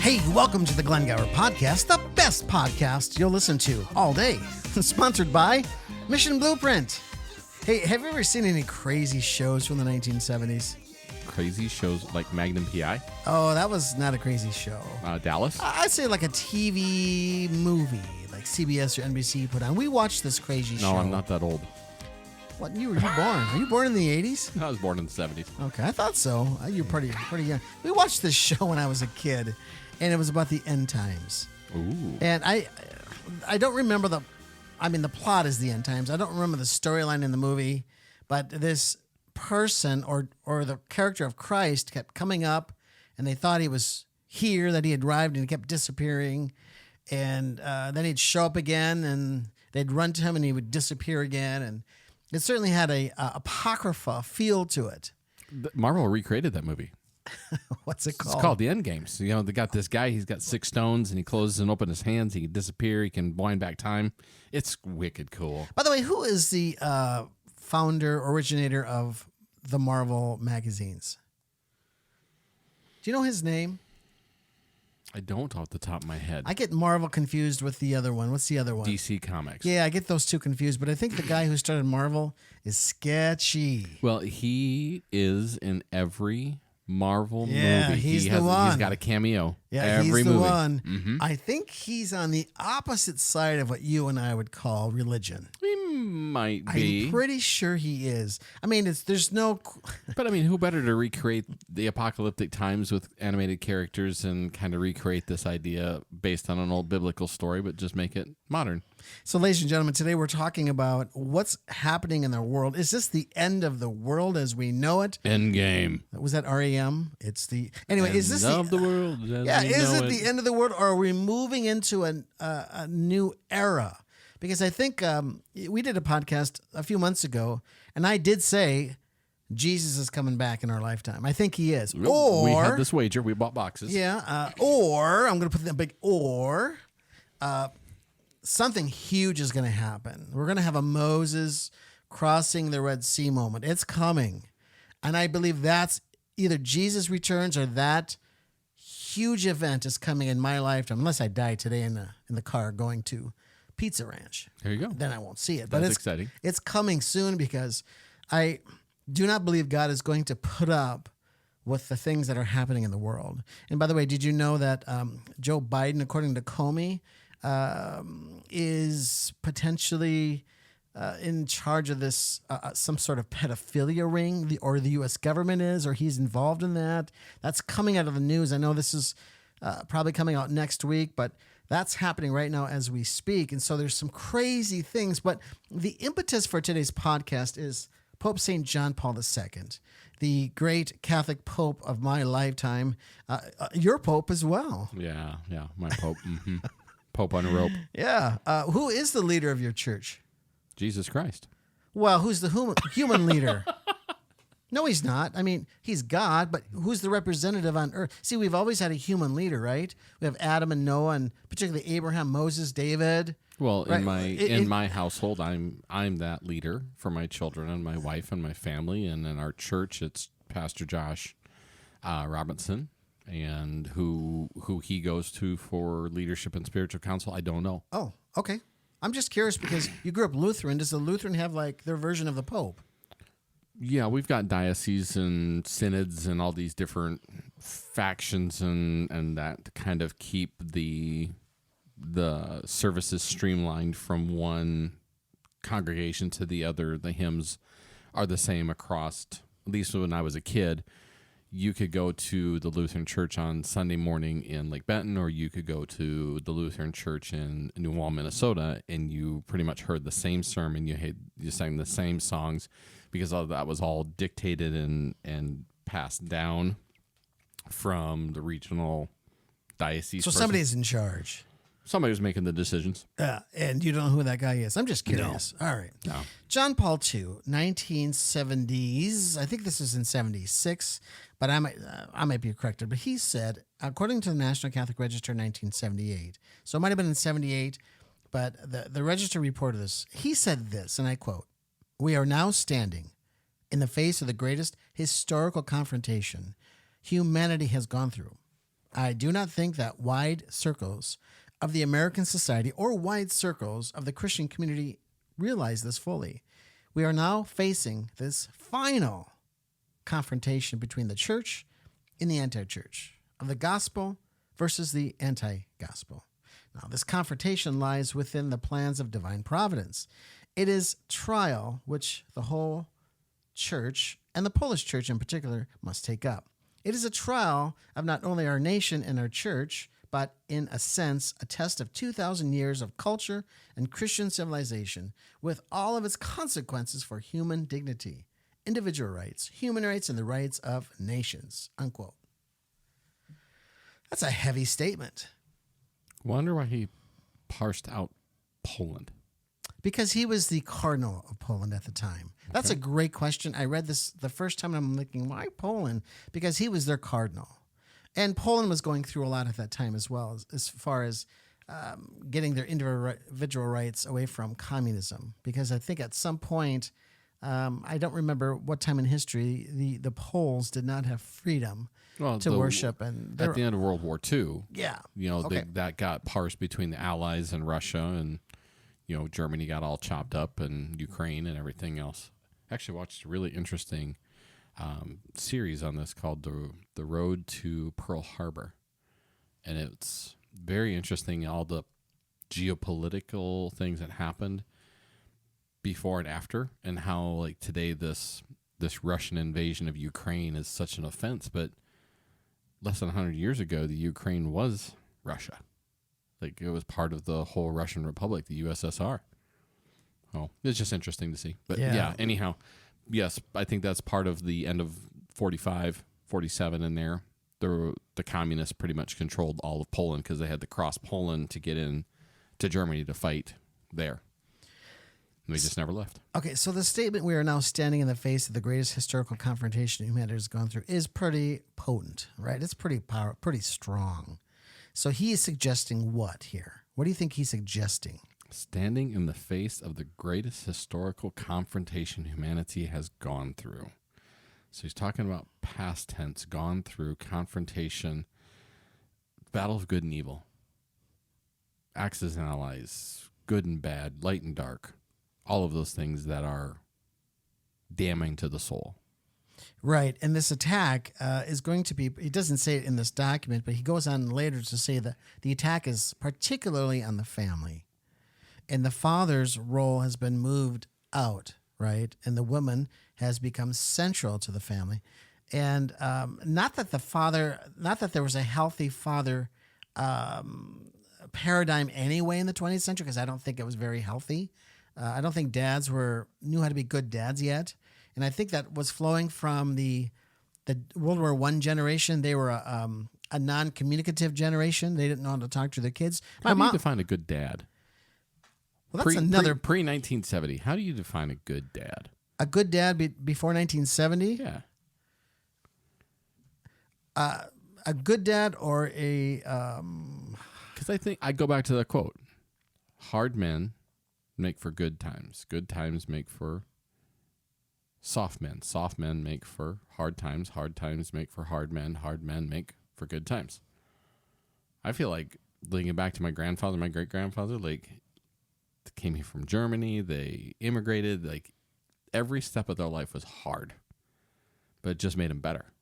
Hey, welcome to the Glen Podcast, the best podcast you'll listen to all day. Sponsored by Mission Blueprint. Hey, have you ever seen any crazy shows from the 1970s? Crazy shows like Magnum P.I.? Oh, that was not a crazy show. Dallas? I'd say like a TV movie, like CBS or NBC put on. We watched this crazy show. No, I'm not that old. What year were you born? Are you born in the 80s? I was born in the 70s. Okay, I thought so. You're pretty young. We watched this show when I was a kid, and it was about the end times. Ooh. And I don't remember the plot is the end times. I don't remember the storyline in the movie, but this person or the character of Christ kept coming up, and they thought he was here, that he had arrived, and he kept disappearing. And then he'd show up again, and they'd run to him, and he would disappear again. And it certainly had a apocrypha feel to it. Marvel recreated that movie. What's it called? It's called The End Games. You know, they got this guy, he's got 6 stones, and he closes and opens his hands. He can disappear. He can wind back time. It's wicked cool. By the way, who is the founder, originator of the Marvel magazines? Do you know his name? I don't off the top of my head. I get Marvel confused with the other one. What's the other one? DC Comics. Yeah, I get those two confused, but I think the guy who started Marvel is sketchy. Well, he is in every Marvel Yeah, movie. he's the one. He's got a cameo. Yeah, every he's the movie. one. Mm-hmm. I think he's on the opposite side of what you and I would call religion. He might be. I'm pretty sure he is. I mean, there's no... But I mean, who better to recreate the apocalyptic times with animated characters and kind of recreate this idea based on an old biblical story, but just make it modern? So, ladies and gentlemen, today we're talking about what's happening in the world. Is this the end of the world as we know it? End game. Was that REM? It's the... Anyway, is this of the world? Yeah, is it the end of the world, or are we moving into a new era? Because I think we did a podcast a few months ago, and I did say Jesus is coming back in our lifetime. I think he is. Or we had this wager. We bought boxes. Yeah. Or I'm going to put that big or. Something huge is going to happen. We're going to have a Moses crossing the Red Sea moment. It's coming, and I believe that's either Jesus returns or that huge event is coming in my lifetime. Unless I die today in the car going to Pizza Ranch. There you go. Then I won't see it. That's but it's exciting. It's coming soon because I do not believe God is going to put up with the things that are happening in the world. And by the way, did you know that Joe Biden, according to Comey, is potentially in charge of this, some sort of pedophilia ring, or the U.S. government is, or he's involved in that? That's coming out of the news. I know this is probably coming out next week, but that's happening right now as we speak. And so there's some crazy things. But the impetus for today's podcast is Pope St. John Paul II, the great Catholic Pope of my lifetime. Your Pope as well. Yeah, my Pope. Mm-hmm. Pope on a rope. Yeah. Who is the leader of your church? Jesus Christ. Well, who's the human leader? No, he's not. I mean, he's God, but who's the representative on earth? See, we've always had a human leader, right? We have Adam and Noah, and particularly Abraham, Moses, David. Well, right? in my household, I'm that leader for my children and my wife and my family, and in our church, it's Pastor Josh Robinson, and who he goes to for leadership and spiritual counsel, I don't know. Oh, okay. I'm just curious because you grew up Lutheran. Does the Lutheran have like their version of the Pope? Yeah, we've got dioceses and synods and all these different factions and that kind of keep the services streamlined from one congregation to the other. The hymns are the same across, at least when I was a kid. You could go to the Lutheran church on Sunday morning in Lake Benton, or you could go to the Lutheran church in New Ulm, Minnesota, and you pretty much heard the same sermon. You sang the same songs, because all that was all dictated and passed down from the regional diocese. So somebody's in charge. Somebody was making the decisions. And you don't know who that guy is. I'm just curious. No. All right. No. John Paul II, 1970s. I think this is in 76, but I might be corrected. But he said, according to the National Catholic Register, 1978. So it might have been in 78, but the Register reported this. He said this, and I quote, "We are now standing in the face of the greatest historical confrontation humanity has gone through. I do not think that wide circles of the American society or wide circles of the Christian community realize this fully. We are now facing this final confrontation between the church and the anti-church, of the gospel versus the anti-gospel. Now, this confrontation lies within the plans of divine providence. It is trial which the whole church, and the Polish church in particular, must take up. It is a trial of not only our nation and our church, but in a sense, a test of 2,000 years of culture and Christian civilization, with all of its consequences for human dignity, individual rights, human rights, and the rights of nations, unquote. That's a heavy statement. Wonder why he parsed out Poland. Because he was the cardinal of Poland at the time. That's a great question. I read this the first time and I'm thinking, why Poland? Because he was their cardinal. And Poland was going through a lot at that time as well, as far as getting their individual rights away from communism. Because I think at some point, I don't remember what time in history, the Poles did not have freedom to worship. And at the end of World War II, yeah, that got parsed between the Allies and Russia, and Germany got all chopped up, and Ukraine and everything else. Actually watched a really interesting series on this called the Road to Pearl Harbor, and it's very interesting, all the geopolitical things that happened before and after, and how like today this Russian invasion of Ukraine is such an offense, but less than 100 years ago the Ukraine was Russia. Like it was part of the whole Russian Republic, the USSR. Oh, it's just interesting to see. But yeah, anyhow, yes, I think that's part of the end of 45, 47 in there. The communists pretty much controlled all of Poland because they had to cross Poland to get in to Germany to fight there. And they just never left. Okay, so the statement, "We are now standing in the face of the greatest historical confrontation humanity has gone through," is pretty potent, right? It's pretty strong. So he is suggesting what here? What do you think he's suggesting? Standing in the face of the greatest historical confrontation humanity has gone through. So he's talking about past tense, gone through, confrontation, battle of good and evil, axis and allies, good and bad, light and dark, all of those things that are damning to the soul. Right, and this attack is going to be, he doesn't say it in this document, but he goes on later to say that the attack is particularly on the family. And the father's role has been moved out, right? And the woman has become central to the family. And not that there was a healthy father paradigm anyway in the 20th century, because I don't think it was very healthy. I don't think dads knew how to be good dads yet. And I think that was flowing from the World War I generation. They were a non-communicative generation. They didn't know how to talk to their kids. How do you define a good dad? Well, that's another... Pre-1970, how do you define a good dad? A good dad before 1970? Yeah. A good dad or a... Because I think I go back to that quote. Hard men make for good times. Good times make for soft men. Soft men make for hard times. Hard times make for hard men. Hard men make for good times. I feel like, thinking back to my grandfather, my great-grandfather, like, they came here from Germany. They immigrated. Like, every step of their life was hard, but it just made them better.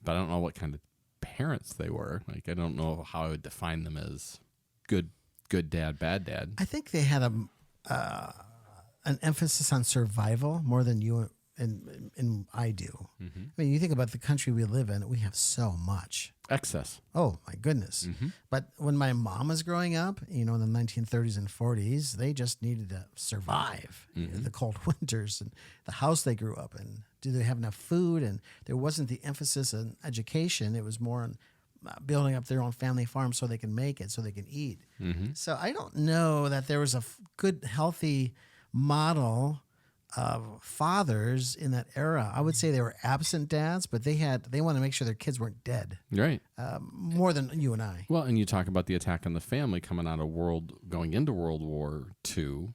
But I don't know what kind of parents they were. Like, I don't know how I would define them as good dad, bad dad. I think they had an emphasis on survival more than you and I do. Mm-hmm. I mean, you think about the country we live in, we have so much. Excess. Oh, my goodness. Mm-hmm. But when my mom was growing up, in the 1930s and 40s, they just needed to survive the cold winters and the house they grew up in. Do they have enough food? And there wasn't the emphasis on education. It was more on building up their own family farm so they can make it, so they can eat. Mm-hmm. So I don't know that there was a good, healthy model of fathers in that era. I would say they were absent dads, but they want to make sure their kids weren't dead. Right. More than you and I. Well, and you talk about the attack on the family coming out of going into World War II.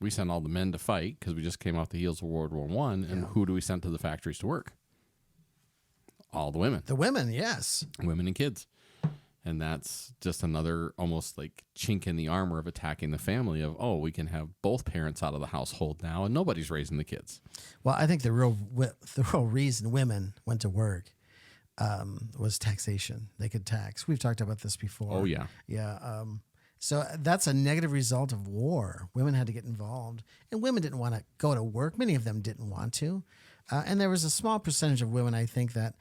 We sent all the men to fight because we just came off the heels of World War I. And who do we send to the factories to work? All the women. The women, yes. Women and kids. And that's just another almost like chink in the armor of attacking the family of, oh, we can have both parents out of the household now and nobody's raising the kids. Well, I think the real reason women went to work was taxation. They could tax. We've talked about this before. Oh, yeah. Yeah. So that's a negative result of war. Women had to get involved, and women didn't want to go to work. Many of them didn't want to. And there was a small percentage of women, I think, that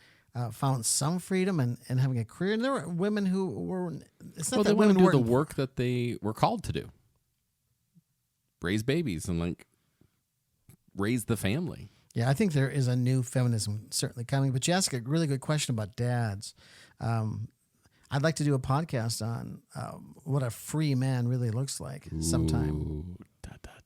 found some freedom and having a career. And there were women who were, it's not that women do weren't the work that they were called to do. Raise babies and like raise the family. Yeah, I think there is a new feminism certainly coming. But you ask a really good question about dads. I'd like to do a podcast on what a free man really looks like sometime. Ooh,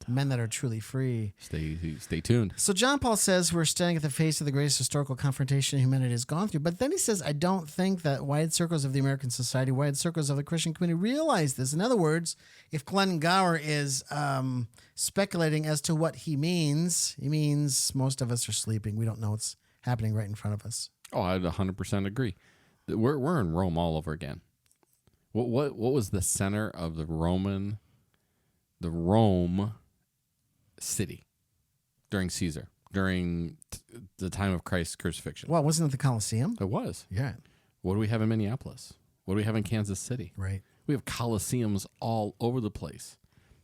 Men that are truly free. Stay tuned. So John Paul says we're standing at the face of the greatest historical confrontation humanity has gone through. But then he says, I don't think that wide circles of the American society, wide circles of the Christian community realize this. In other words, if Glenn Gower is speculating as to what he means most of us are sleeping. We don't know what's happening right in front of us. Oh, I'd 100% agree. We're in Rome all over again. What was the center of the Rome city during Caesar, during the time of Christ's crucifixion? Well, wasn't it the Colosseum? It was. Yeah. What do we have in Minneapolis? What do we have in Kansas City? Right. We have coliseums all over the place,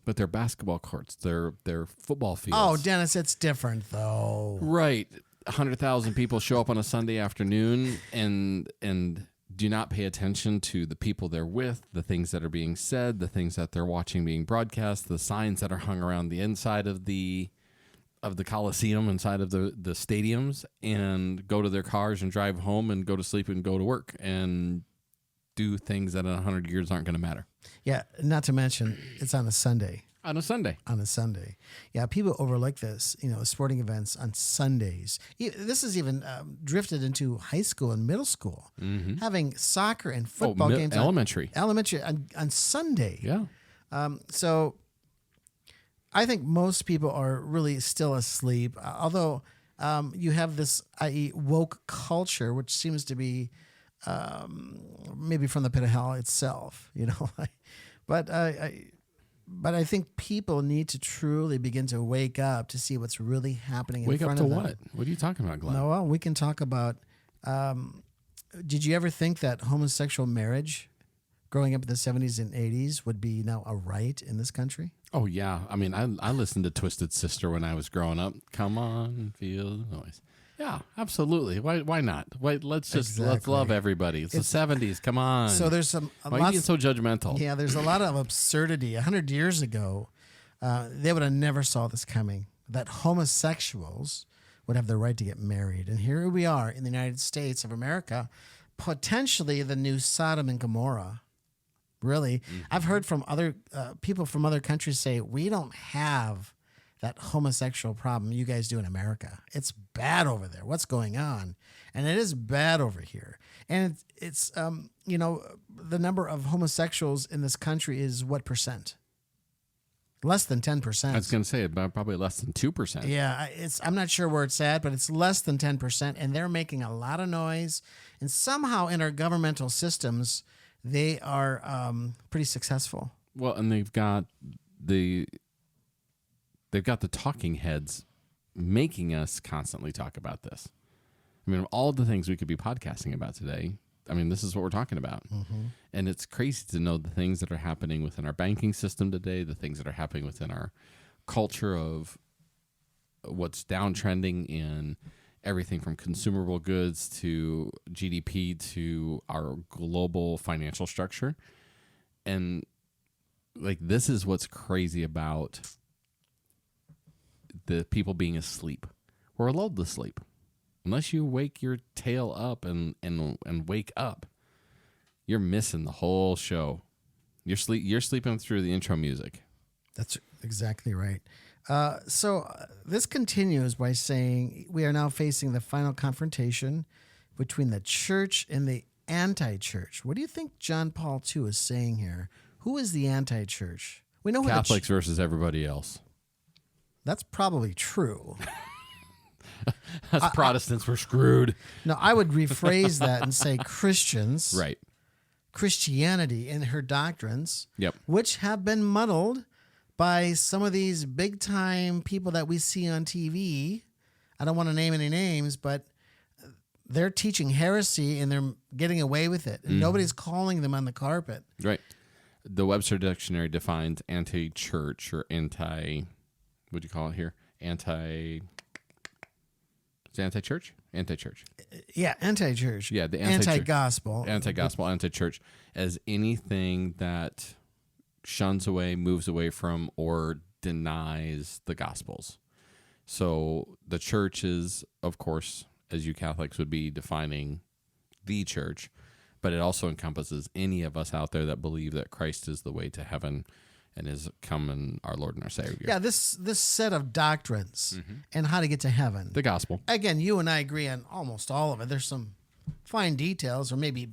but they're basketball courts, they're football fields. Oh, Dennis, it's different though. Right. 100,000 people show up on a Sunday afternoon and do not pay attention to the people they're with, the things that are being said, the things that they're watching being broadcast, the signs that are hung around the inside of the Coliseum, inside of the stadiums, and go to their cars and drive home and go to sleep and go to work and do things that in 100 years aren't going to matter. Yeah, not to mention it's on a Sunday. On a Sunday. Yeah, people overlook this, sporting events on Sundays. This is even drifted into high school and middle school, having soccer and football games. Elementary on Sunday. Yeah. So I think most people are really still asleep, although you have this, i.e. woke culture, which seems to be maybe from the pit of hell itself, But I think people need to truly begin to wake up to see what's really happening in front of them. Wake up to what? What are you talking about, Glenn? No, well, we can talk about, did you ever think that homosexual marriage growing up in the 70s and 80s would be now a right in this country? Oh, yeah. I mean, I listened to Twisted Sister when I was growing up. Come on, feel the noise. Yeah, absolutely. Why not? Let's love everybody. It's the 70s. Come on. So there's why are you being so judgmental? Yeah, there's a lot of absurdity. 100 years ago, they would have never saw this coming, that homosexuals would have the right to get married. And here we are in the United States of America, potentially the new Sodom and Gomorrah. Really. Mm-hmm. I've heard from other people from other countries say, we don't have that homosexual problem you guys do in America. It's bad over there. What's going on? And it is bad over here. And it's the number of homosexuals in this country is what percent? Less than 10%. I was going to say about probably less than 2%. Yeah, I'm not sure where it's at, but it's less than 10%, and they're making a lot of noise. And somehow in our governmental systems, they are pretty successful. Well, and they've got the talking heads making us constantly talk about this. I mean, all the things we could be podcasting about today, I mean, this is what we're talking about. Mm-hmm. And it's crazy to know the things that are happening within our banking system today, the things that are happening within our culture of what's downtrending in everything from consumable goods to GDP to our global financial structure. And like, this is what's crazy about the people being asleep. We're lulled to sleep. Unless you wake your tail up and wake up, you're missing the whole show. You're sleeping through the intro music. That's exactly right. So this continues by saying we are now facing the final confrontation between the church and the anti-church. What do you think John Paul II is saying here? Who is the anti-church? We know Catholics versus everybody else. That's probably true. Us Protestants were screwed. No, I would rephrase that and say Christians, Right. Christianity and her doctrines, Yep. which have been muddled by some of these big time people that we see on TV. I don't want to name any names, but they're teaching heresy and they're getting away with it. And nobody's calling them on the carpet. Right. The Webster Dictionary defines anti-church or anti, what do you call it here? Is it anti-church? Anti-church. Yeah, anti-church. Yeah, the anti-church. Anti-gospel. Anti-gospel, anti-church, as anything that shuns away, moves away from, or denies the gospels. So the church is, of course, as you Catholics would be defining the church, but it also encompasses any of us out there that believe that Christ is the way to heaven and is come in our Lord and our Savior. Yeah, this set of doctrines and how to get to heaven. The gospel. Again, you and I agree on almost all of it. There's some fine details or maybe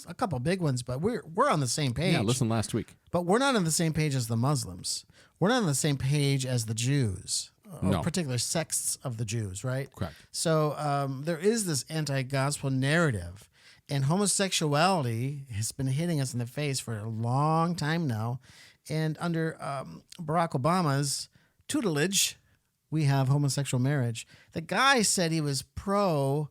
a couple big ones, but we're on the same page. Yeah, listen last week. But we're not on the same page as the Muslims. We're not on the same page as the Jews, or particular sects of the Jews, right? Correct. So there is this anti-gospel narrative, and homosexuality has been hitting us in the face for a long time now. And under Barack Obama's tutelage, we have homosexual marriage. The guy said he was pro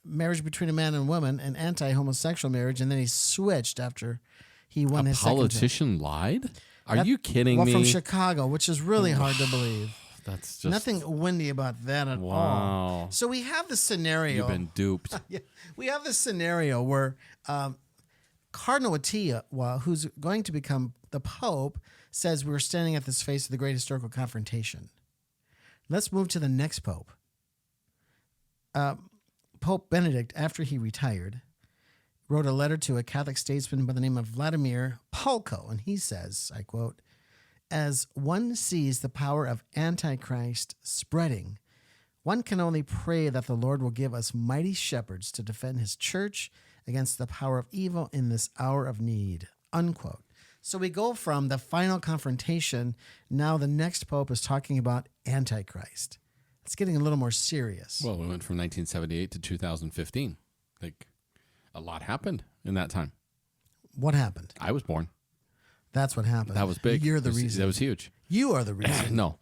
marriage between a man and woman and anti-homosexual marriage, and then he switched after he won his second term. A politician lied? Are you kidding me? Well, from Chicago, which is really hard to believe. That's just Nothing windy about that at all. So we have this scenario. You've been duped. Yeah, we have this scenario where Cardinal Wojtyła, who's going to become the Pope, says we're standing at this face of the great historical confrontation. Let's move to the next Pope. Pope Benedict, after he retired, wrote a letter to a Catholic statesman by the name of Vladimir Palko, and he says, I quote, "As one sees the power of Antichrist spreading, one can only pray that the Lord will give us mighty shepherds to defend his church against the power of evil in this hour of need," unquote. So we go from the final confrontation. Now the next Pope is talking about Antichrist. It's getting a little more serious. Well, we went from 1978 to 2015. Like, a lot happened in that time. What happened? I was born. That's what happened. That was big. You're the reason. That was huge. You are the reason. No.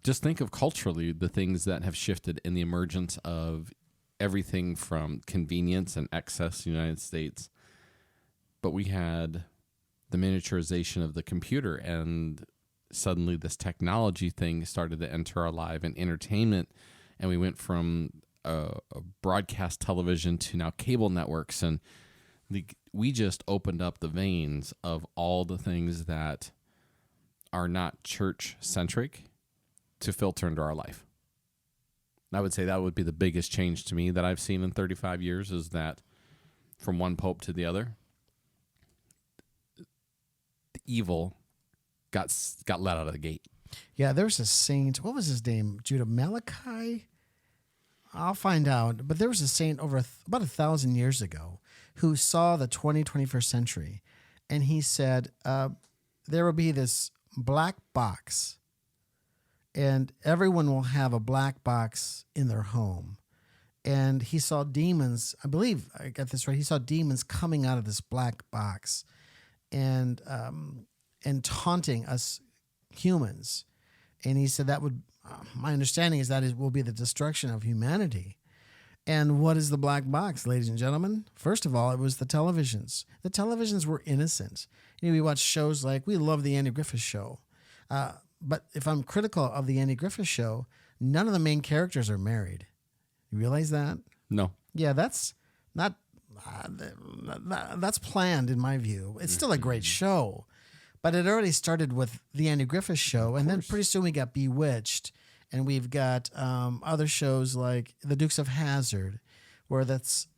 Just think of culturally the things that have shifted in the emergence of everything from convenience and excess in the United States. But we had the miniaturization of the computer, and suddenly this technology thing started to enter our life and entertainment. And we went from a broadcast television to now cable networks. And we just opened up the veins of all the things that are not church-centric to filter into our life. I would say that would be the biggest change to me that I've seen in 35 years, is that from one pope to the other, the evil got let out of the gate. Yeah, there was a saint. What was his name? Judah Malachi? I'll find out. But there was a saint over about 1,000 years ago who saw the 21st century, and he said there will be this black box, and everyone will have a black box in their home. And he saw demons. I believe I got this right. He saw demons coming out of this black box, and taunting us humans. And he said that would, my understanding is that it will be the destruction of humanity. And what is the black box, ladies and gentlemen? First of all, it was the televisions. The televisions were innocent. You know, we watch shows like, we love the Andy Griffith Show. But if I'm critical of the Andy Griffith Show, none of the main characters are married. You realize that? No. Yeah, that's not, that's planned in my view. It's still a great show. But it already started with the Andy Griffith Show, and then pretty soon we got Bewitched, and we've got other shows like The Dukes of Hazzard, where it's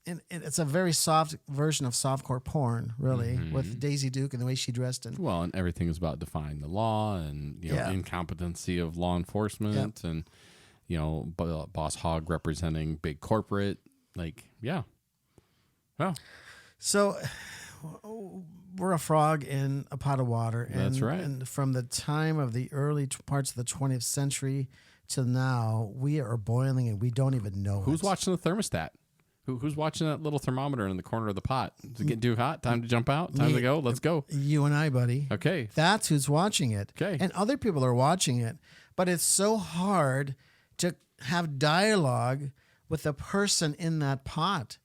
a very soft version of softcore porn, really, with Daisy Duke and the way she dressed. And well, and everything is about defying the law and incompetency of law enforcement, and Boss Hogg representing big corporate. Like, yeah. Well, so we're a frog in a pot of water. And, That's right. And from the time of the early parts of the 20th century to now, we are boiling and we don't even know Who's it. watching the thermostat? Who's watching that little thermometer in the corner of the pot? Is it getting too hot? Time to jump out? Time to go? Let's go. You and I, buddy. Okay. That's who's watching it. Okay. And other people are watching it. But it's so hard to have dialogue with the person in that pot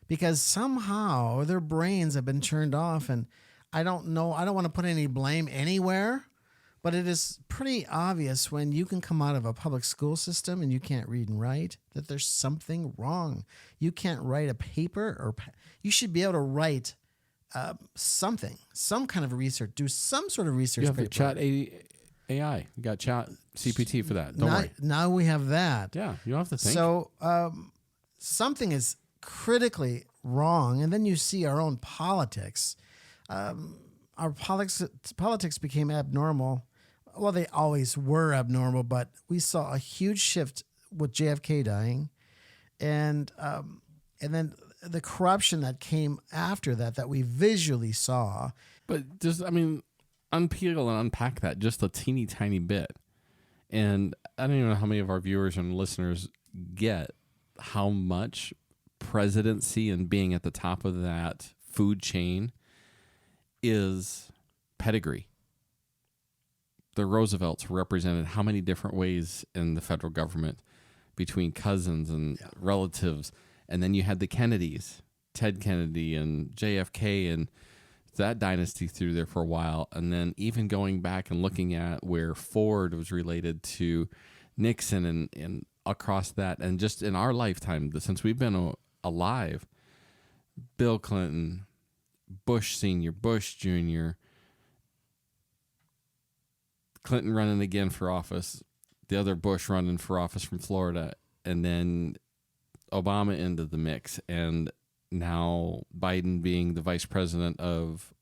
because somehow their brains have been turned off. And I don't know. I don't want to put any blame anywhere. But it is pretty obvious when you can come out of a public school system and you can't read and write that there's something wrong. You can't write a paper or you should be able to write something, some kind of research, do some sort of research You have paper. Chat AI. You got Chat CPT for that. Don't worry. Now we have that. Yeah, you don't have to think. So something is critically wrong. And then you see our own politics. Our politics became abnormal. Well, they always were abnormal, but we saw a huge shift with JFK dying, and then the corruption that came after that we visually saw. But just, unpeel and unpack that just a teeny tiny bit. And I don't even know how many of our viewers and listeners get how much presidency and being at the top of that food chain is pedigree. The Roosevelts represented how many different ways in the federal government between cousins and relatives. And then you had the Kennedys, Ted Kennedy and JFK, and that dynasty through there for a while. And then even going back and looking at where Ford was related to Nixon and across that. And just in our lifetime, since we've been alive, Bill Clinton, Bush Sr., Bush Jr., Clinton running again for office, the other Bush running for office from Florida, and then Obama into the mix, and now Biden being the vice president of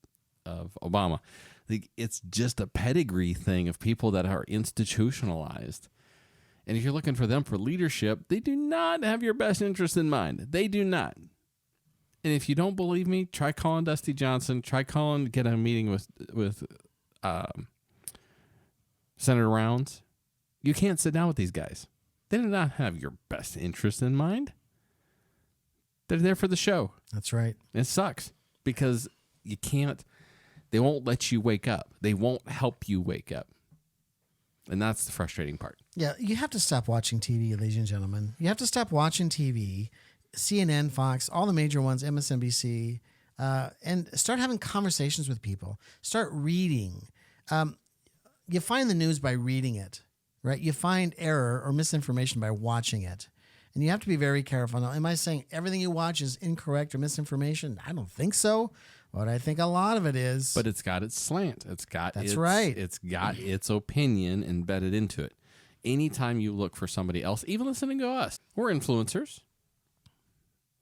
Obama. Like, it's just a pedigree thing of people that are institutionalized. And if you're looking for them for leadership, they do not have your best interest in mind. They do not. And if you don't believe me, try calling Dusty Johnson. Try calling, get a meeting with Senator Rounds. You can't sit down with these guys. They do not have your best interest in mind. They're there for the show. That's right. It sucks because you can't, they won't let you wake up. They won't help you wake up. And that's the frustrating part. Yeah, you have to stop watching TV, ladies and gentlemen. You have to stop watching TV, CNN, Fox, all the major ones, MSNBC, and start having conversations with people. Start reading. You find the news by reading it, right? You find error or misinformation by watching it. And you have to be very careful. Now, am I saying everything you watch is incorrect or misinformation? I don't think so. But I think a lot of it is. But it's got its slant. It's got right. It's got its opinion embedded into it. Anytime you look for somebody else, even listening to us, we're influencers.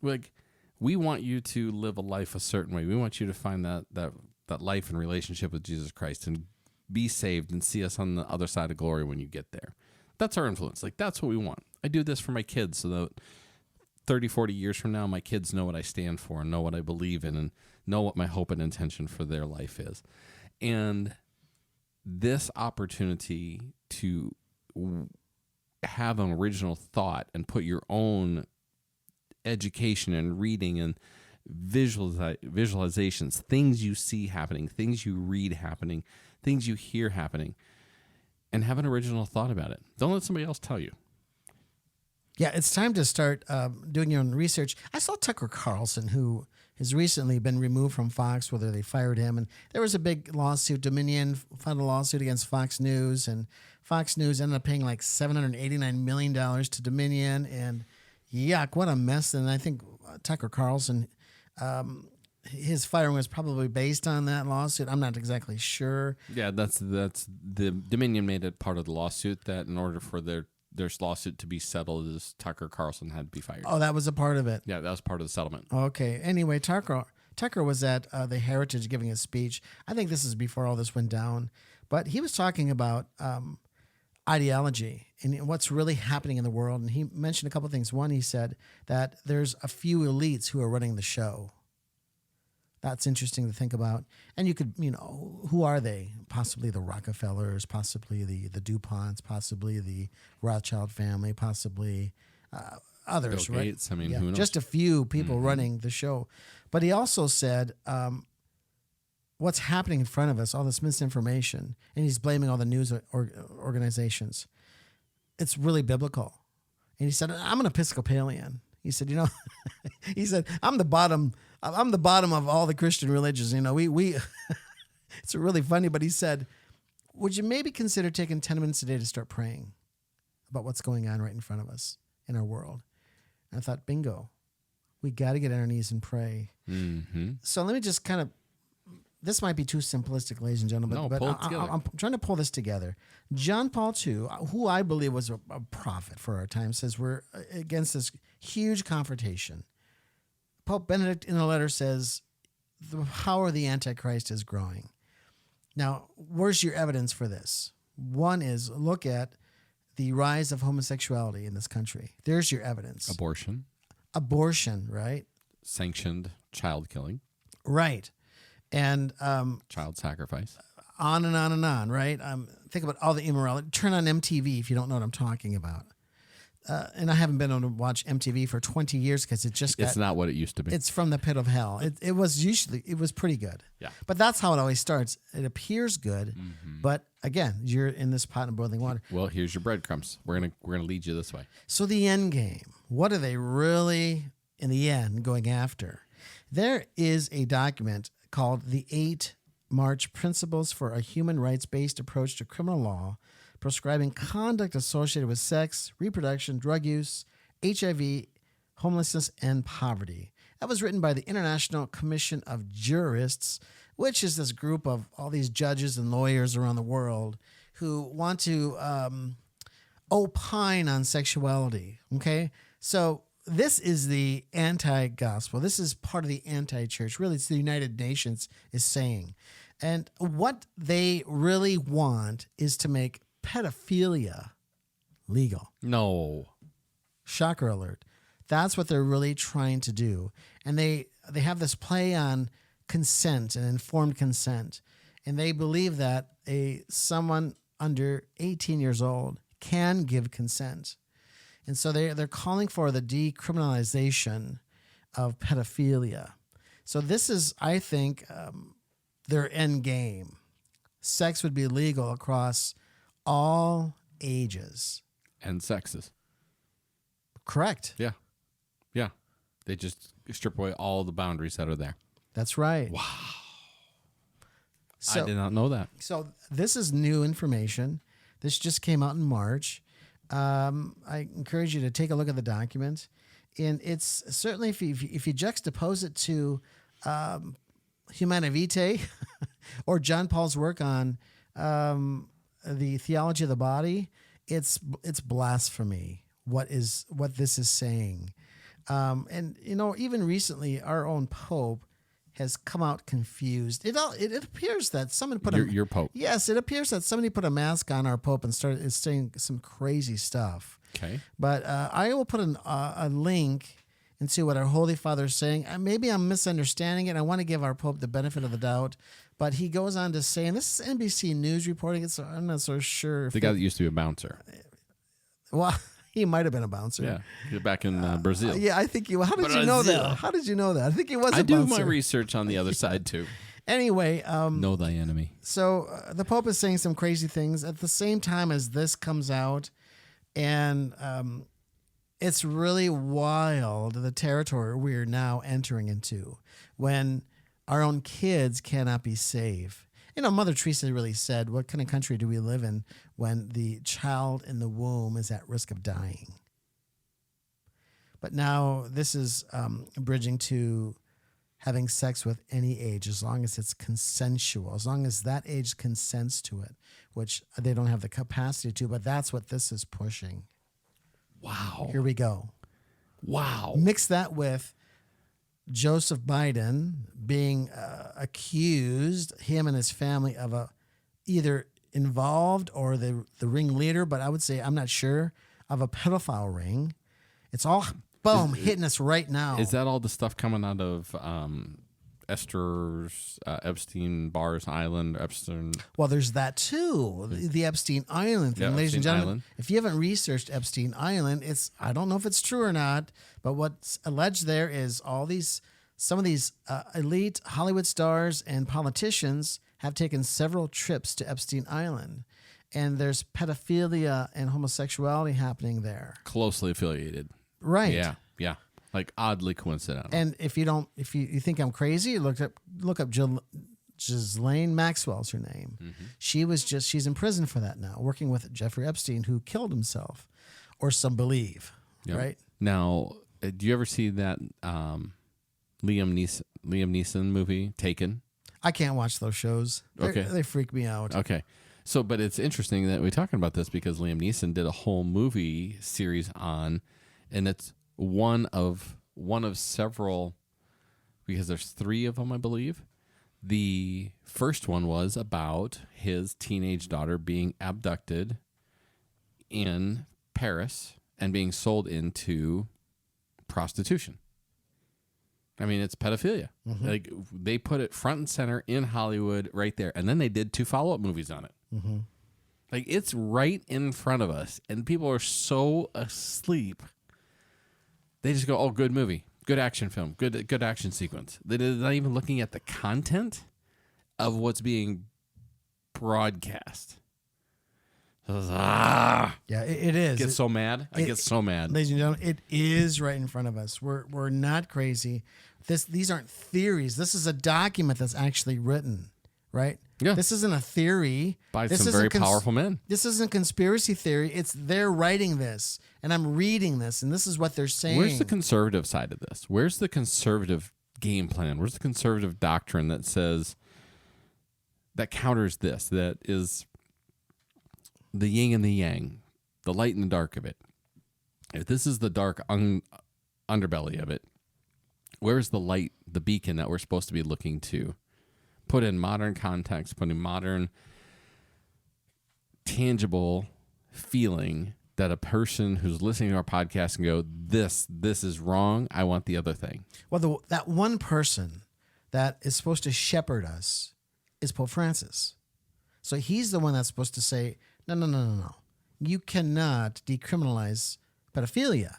Like, we want you to live a life a certain way. We want you to find that life and relationship with Jesus Christ and be saved and see us on the other side of glory when you get there. That's our influence. Like, that's what we want. I do this for my kids so that 30, 40 years from now, my kids know what I stand for and know what I believe in and know what my hope and intention for their life is. And this opportunity to have an original thought and put your own education and reading and visualizations, things you see happening, things you read happening, things you hear happening, and have an original thought about it. Don't let somebody else tell you. Yeah, it's time to start doing your own research. I saw Tucker Carlson, who has recently been removed from Fox, whether they fired him. And there was a big lawsuit. Dominion filed a lawsuit against Fox News, and Fox News ended up paying like $789 million to Dominion. And yuck, what a mess. And I think Tucker Carlson, his firing was probably based on that lawsuit. I'm not exactly sure. Yeah, that's the Dominion made it part of the lawsuit that in order for their lawsuit to be settled, is Tucker Carlson had to be fired. Oh, that was a part of it. Yeah, that was part of the settlement. Okay. Anyway, Tucker was at the Heritage giving a speech. I think this is before all this went down, but he was talking about ideology and what's really happening in the world. And he mentioned a couple of things. One, he said that there's a few elites who are running the show. That's interesting to think about. And you could, who are they? Possibly the Rockefellers, possibly the DuPonts, possibly the Rothschild family, possibly others, Bill right? Gates, I mean, who knows? Just a few people running the show. But he also said, what's happening in front of us, all this misinformation, and he's blaming all the news organizations. It's really biblical. And he said, I'm an Episcopalian. He said, he said, I'm the bottom of all the Christian religions. We it's really funny, but he said, would you maybe consider taking 10 minutes a day to start praying about what's going on right in front of us in our world? And I thought, bingo, we got to get on our knees and pray. Mm-hmm. So let me just this might be too simplistic, ladies and gentlemen, but pull it together. I'm trying to pull this together. John Paul II, who I believe was a prophet for our time, says we're against this huge confrontation. Pope Benedict in a letter says the power of the Antichrist is growing. Now, where's your evidence for this? One is look at the rise of homosexuality in this country. There's your evidence. Abortion, right? Sanctioned child killing. Right. And child sacrifice. On and on and on, right? Think about all the immorality. Turn on MTV if you don't know what I'm talking about. And I haven't been able to watch MTV for 20 years because it's not what it used to be. It's from the pit of hell. It was pretty good. Yeah. But that's how it always starts. It appears good, but again, you're in this pot of boiling water. Well, here's your breadcrumbs. We're gonna lead you this way. So the end game. What are they really in the end going after? There is a document called the 8 March Principles for a Human Rights-Based Approach to Criminal Law, prescribing conduct associated with sex, reproduction, drug use, HIV, homelessness, and poverty. That was written by the International Commission of Jurists, which is this group of all these judges and lawyers around the world who want to opine on sexuality, okay? So this is the anti-gospel. This is part of the anti-church. Really, it's the United Nations is saying. And what they really want is to make pedophilia legal. No. Shocker alert. That's what they're really trying to do. And they have this play on consent and informed consent. And they believe that someone under 18 years old can give consent. And so they're calling for the decriminalization of pedophilia. So this is, I think, their end game. Sex would be legal across all ages. And sexes. Correct. Yeah. Yeah. They just strip away all the boundaries that are there. That's right. Wow. So, I did not know that. So this is new information. This just came out in March. I encourage you to take a look at the document. And it's certainly, if you juxtapose it to Humanae Vitae or John Paul's work on the theology of the body, it's blasphemy. What this is saying. And even recently, our own Pope has come out confused. It appears that someone put your Pope. Yes, it appears that somebody put a mask on our Pope and started saying some crazy stuff. Okay. But I will put a link and see what our Holy Father is saying. Maybe I'm misunderstanding it. I want to give our Pope the benefit of the doubt. But he goes on to say, and this is NBC News reporting it, so I'm not so sure. The guy that used to be a bouncer. Well, he might have been a bouncer. Yeah, back in Brazil. Yeah, I think you. How did you know that? How did you know that? I think he was. I a bouncer. do my research on the other side too. Anyway, know thy enemy. So the Pope is saying some crazy things at the same time as this comes out, and it's really wild the territory we're now entering into when our own kids cannot be safe. Mother Teresa really said, what kind of country do we live in when the child in the womb is at risk of dying? But now this is bridging to having sex with any age, as long as it's consensual, as long as that age consents to it, which they don't have the capacity to, but that's what this is pushing. Wow. Here we go. Wow. Mix that with Joseph Biden being accused, him and his family, of either involved or the ringleader, but I would say, I'm not sure, of a pedophile ring. It's all, boom, hitting us right now. Is that all the stuff coming out of Epstein Bars Island, Epstein. Well, there's that too. The Epstein Island thing, Yeah, ladies and Epstein gentlemen. Island. If you haven't researched Epstein Island, I don't know if it's true or not, but what's alleged there is some of these elite Hollywood stars and politicians have taken several trips to Epstein Island, and there's pedophilia and homosexuality happening there. Closely affiliated. Right. Yeah. Yeah. Like oddly coincidental. And if you think I'm crazy, look up Ghislaine Maxwell's her name. Mm-hmm. She's in prison for that now, working with Jeffrey Epstein, who killed himself, or some believe. Yep. Right. Now, do you ever see that Liam Neeson movie, Taken? I can't watch those shows. Okay. They freak me out. Okay. So, but it's interesting that we're talking about this because Liam Neeson did a whole movie series on, and it's one of several, because there's 3 of them, I believe. The first one was about his teenage daughter being abducted in Paris and being sold into prostitution. I mean, it's pedophilia. Mm-hmm. Like, they put it front and center in Hollywood right there. And then they did 2 follow-up movies on it. Mm-hmm. Like, it's right in front of us. And people are so asleep. They just go, oh, good movie. Good action film. Good action sequence. They're not even looking at the content of what's being broadcast. Yeah, it is. I get so mad. I get so mad. Ladies and gentlemen, it is right in front of us. We're not crazy. These aren't theories. This is a document that's actually written, right? Yeah. This isn't a theory. By This some isn't very powerful men. This isn't conspiracy theory. It's they're writing this, and I'm reading this, and this is what they're saying. Where's the conservative side of this? Where's the conservative game plan? Where's the conservative doctrine that says, that counters this, that is the yin and the yang, the light and the dark of it? If this is the dark underbelly of it, where's the light, the beacon that we're supposed to be looking to? Put in modern context, put in modern, tangible feeling that a person who's listening to our podcast can go, this is wrong. I want the other thing. Well, that one person that is supposed to shepherd us is Pope Francis. So he's the one that's supposed to say, no. You cannot decriminalize pedophilia.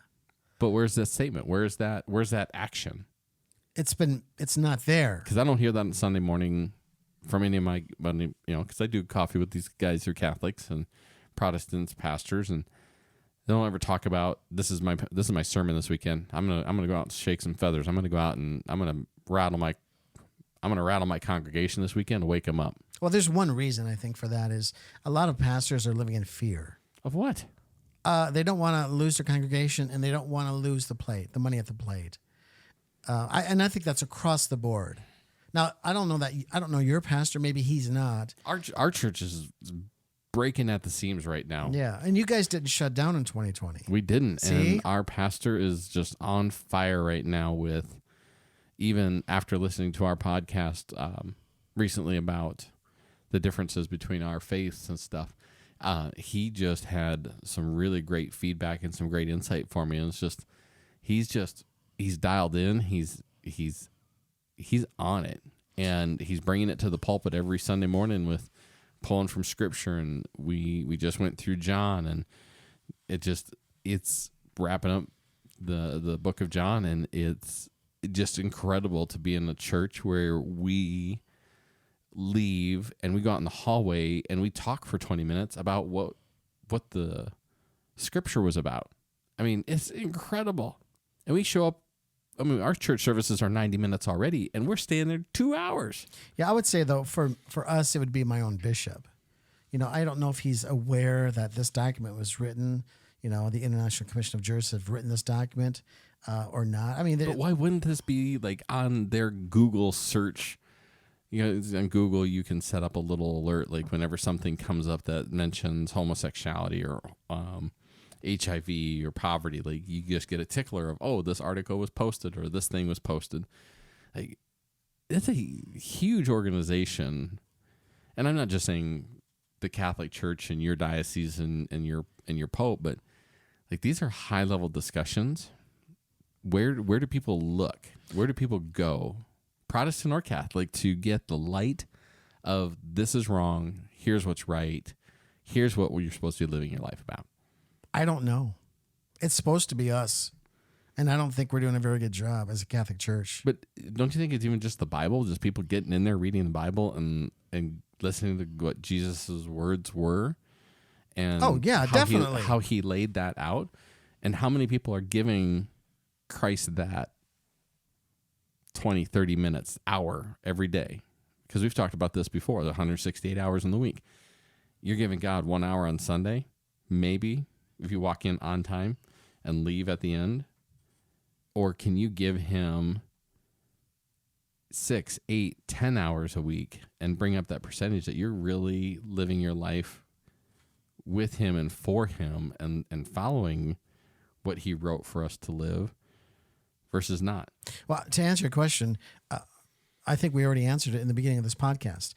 But where's that statement? Where's that action? It's not there. Because I don't hear that on Sunday morning from any of my, because I do coffee with these guys who are Catholics and Protestants, pastors, and they don't ever talk about this is my sermon this weekend. I'm gonna go out and shake some feathers. I'm gonna go out and I'm gonna rattle my congregation this weekend to wake them up. Well, there's one reason I think for that is a lot of pastors are living in fear. Of what? They don't want to lose their congregation, and they don't want to lose the money at the plate. I think that's across the board. Now, I don't know your pastor. Maybe he's not. Our church is breaking at the seams right now. Yeah, and you guys didn't shut down in 2020. We didn't. See? And our pastor is just on fire right now with, even after listening to our podcast recently about the differences between our faiths and stuff, he just had some really great feedback and some great insight for me. And it's just, he's dialed in. He's on it, and he's bringing it to the pulpit every Sunday morning with pulling from scripture. And we just went through John, and it's wrapping up the book of John, and it's just incredible to be in a church where we leave and we go out in the hallway and we talk for 20 minutes about what the scripture was about. I mean, it's incredible. And we show up. I mean, our church services are 90 minutes already, and we're staying there 2 hours. Yeah, I would say, though, for us, it would be my own bishop. I don't know if he's aware that this document was written. The International Commission of Jurists have written this document or not. I mean, but why wouldn't this be like on their Google search? On Google, you can set up a little alert, like whenever something comes up that mentions homosexuality or HIV or poverty, like you just get a tickler of, oh, this article was posted or this thing was posted. Like, it's a huge organization, and I'm not just saying the Catholic Church and your diocese and your pope, but like these are high level discussions. Where do people look? Where do people go? Protestant or Catholic, to get the light of this is wrong, here's what's right, here's what you're supposed to be living your life about? I don't know. It's supposed to be us. And I don't think we're doing a very good job as a Catholic Church. But don't you think it's even just the Bible, just people getting in there, reading the Bible and listening to what Jesus' words were? And definitely. How he laid that out, and how many people are giving Christ that 20, 30 minutes, hour every day? Because we've talked about this before, the 168 hours in the week. You're giving God 1 hour on Sunday, maybe, if you walk in on time and leave at the end. Or can you give him 6, 8, 10 hours a week and bring up that percentage that you're really living your life with him and for him and following what he wrote for us to live versus not? Well, to answer your question, I think we already answered it in the beginning of this podcast.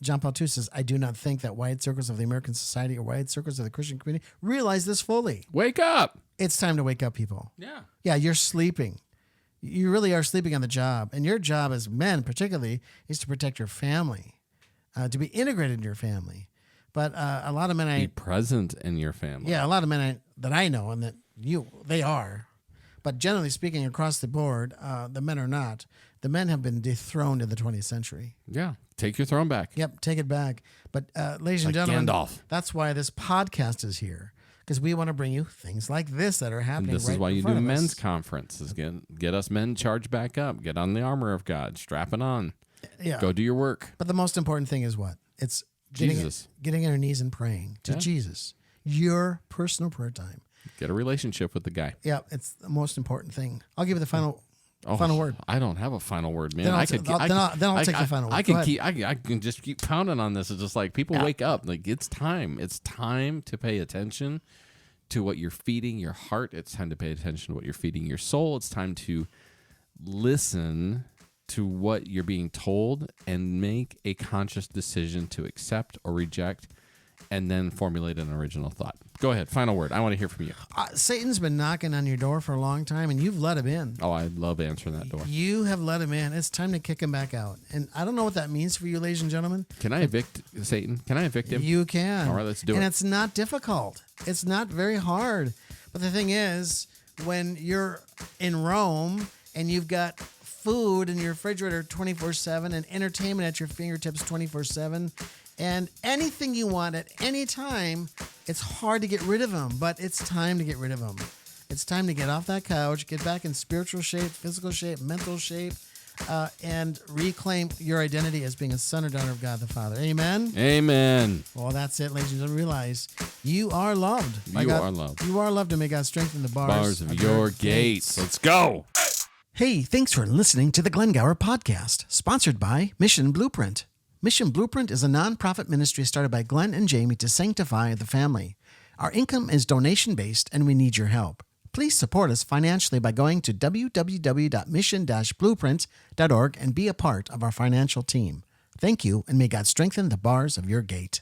John Paul II says, I do not think that wide circles of the American society or wide circles of the Christian community realize this fully. Wake up! It's time to wake up, people. Yeah. Yeah, you're sleeping. You really are sleeping on the job. And your job as men, particularly, is to protect your family, to be integrated in your family. But a lot of men... Be present in your family. Yeah, a lot of men that I know, and that they are. But generally speaking, across the board, the men are not. The men have been dethroned in the 20th century. Yeah. Take your throne back. Yep, take it back. But ladies and gentlemen, Gandalf. That's why this podcast is here. Because we want to bring you things like this that are happening. And this is why you do men's conferences. Get us men charged back up. Get on the armor of God. Strap it on. Yeah. Go do your work. But the most important thing is what? It's Jesus. Getting on your knees and praying to Jesus. Your personal prayer time. Get a relationship with the guy. Yeah, it's the most important thing. I'll give you the final word. I don't have a final word, man. Then I'll take the final word. I can just keep pounding on this. It's just like people wake up. Like it's time. It's time to pay attention to what you're feeding your heart. It's time to pay attention to what you're feeding your soul. It's time to listen to what you're being told and make a conscious decision to accept or reject, and then formulate an original thought. Go ahead. Final word. I want to hear from you. Satan's been knocking on your door for a long time, and you've let him in. Oh, I love answering that door. You have let him in. It's time to kick him back out. And I don't know what that means for you, ladies and gentlemen. Can I evict Satan? Can I evict him? You can. All right, let's do it. And it's not difficult. It's not very hard. But the thing is, when you're in Rome and you've got food in your refrigerator 24/7 and entertainment at your fingertips 24/7, and anything you want at any time, it's hard to get rid of them, but it's time to get rid of them. It's time to get off that couch, get back in spiritual shape, physical shape, mental shape, and reclaim your identity as being a son or daughter of God the Father. Amen? Amen. Well, that's it, ladies and gentlemen. Realize you are loved. You are loved. You are loved, and may God strengthen the bars of your gates. Let's go. Hey, thanks for listening to the Glen Gower Podcast, sponsored by Mission Blueprint. Mission Blueprint is a nonprofit ministry started by Glen and Jamie to sanctify the family. Our income is donation-based, and we need your help. Please support us financially by going to www.mission-blueprint.org and be a part of our financial team. Thank you, and may God strengthen the bars of your gate.